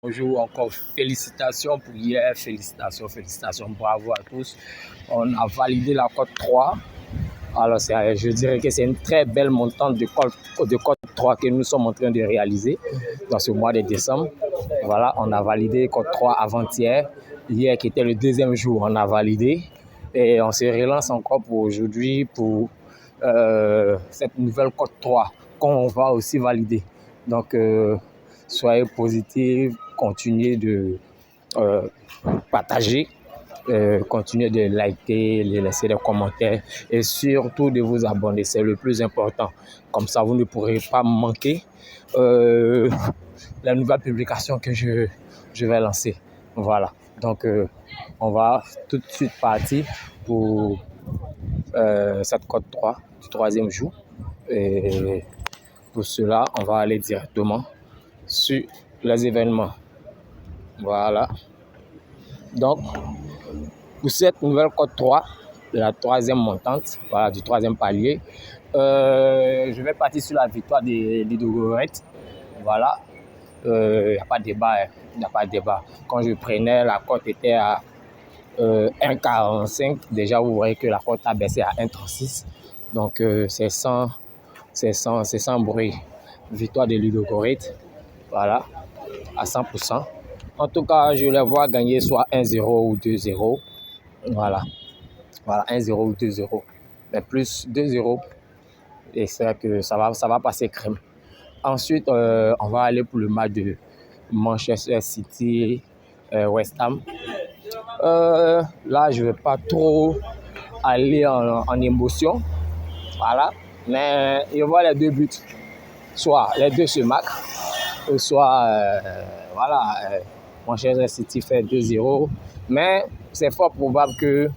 Bonjour, encore félicitations pour hier, félicitations, bravo à tous. On a validé la cote 3. Alors, je dirais que c'est une très belle montante de cote 3 que nous sommes en train de réaliser dans ce mois de décembre. Voilà, on a validé cote 3 avant-hier. Hier, qui était le deuxième jour, on a validé. Et on se relance encore pour aujourd'hui pour cette nouvelle cote 3 qu'on va aussi valider. Donc, soyez positifs, continuez de partager, continuez de liker, de laisser des commentaires et surtout de vous abonner, c'est le plus important. Comme ça, vous ne pourrez pas manquer la nouvelle publication que je vais lancer. Voilà, donc on va tout de suite partir pour cette cote 3 du troisième jour. Et pour cela, on va aller directement sur les événements. Voilà. Donc, pour cette nouvelle cote 3, de la troisième montante, voilà, du troisième palier, je vais partir sur la victoire de Ludogorets. Voilà. Il n'y a pas de débat. Il n'y a pas de débat. Quand je prenais, la cote était à 1,45. Déjà, vous voyez que la cote a baissé à 1,36. Donc, c'est sans bruit. Victoire de Ludogorets. Voilà, à 100%. En tout cas, je les vois gagner soit 1-0 ou 2-0. Voilà, 1-0 ou 2-0. Mais plus 2-0. Et c'est que ça va passer crème. Ensuite, on va aller pour le match de Manchester City, West Ham. Là, je ne vais pas trop aller en émotion. Voilà, mais il va les deux buts. Soit les deux se marquent, soit Manchester City fait 2-0. Mais c'est fort probable que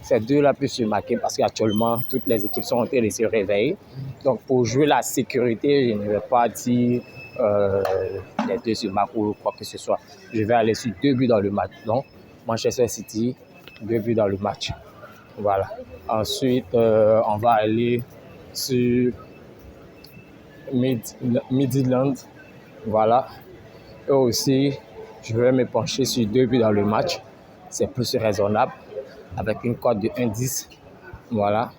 ces deux-là puissent se marquer parce qu'actuellement, toutes les équipes sont en train de se réveiller. Donc, pour jouer la sécurité, je ne vais pas dire les deux se marquent ou quoi que ce soit. Je vais aller sur 2 buts dans le match. Donc, Manchester City, 2 buts dans le match. Voilà. Ensuite, on va aller sur Midland. Voilà. Et aussi, je vais me pencher sur 2 buts dans le match. C'est plus raisonnable avec une cote de 1,10. Voilà.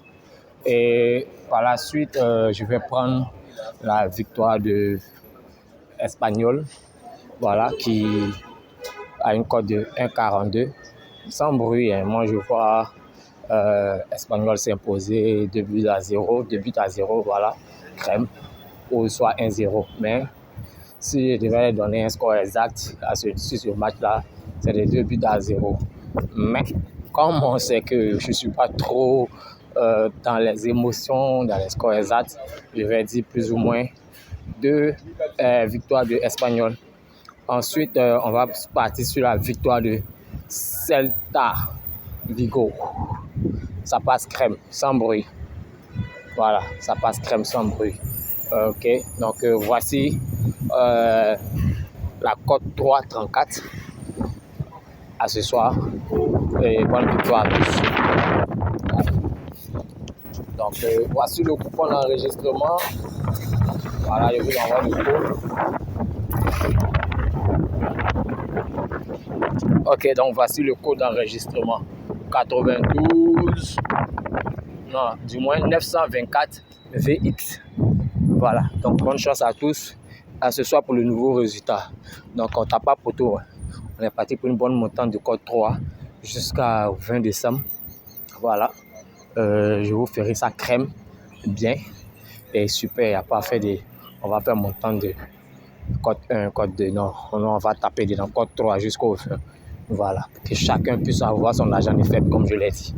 Et par la suite, je vais prendre la victoire de Espanyol. Voilà, qui a une cote de 1,42. Sans bruit, hein. Moi, je vois Espanyol s'imposer 2 buts à 0. 2 buts à 0, voilà, crème. Ou soit 1-0. Mais si je devais donner un score exact sur ce match-là, c'est des 2 buts à 0. Mais comme on sait que je ne suis pas trop dans les émotions, dans les scores exacts, je vais dire plus ou moins 2 victoires de Espanyol. Ensuite, on va partir sur la victoire de Celta Vigo. Ça passe crème, sans bruit. Voilà, ça passe crème, sans bruit. Ok, donc voici la cote 3,34 à ce soir. Et bonne victoire à tous. Donc voici le coupon d'enregistrement. Voilà, je vous envoie le code. Ok, donc voici le code d'enregistrement. 92, non, du moins 924 VX. Voilà, donc bonne chance à tous. À ce soir pour le nouveau résultat. Donc on tape pas poteau. On est parti pour une bonne montante de code 3 jusqu'à 20 décembre. Voilà. Je vous ferai ça crème bien et super. Il n'y a pas fait de. On va faire montante de code 1, code 2. Non, on va taper dedans code 3 jusqu'au fin. Voilà. Que chacun puisse avoir son argent de fête comme je l'ai dit.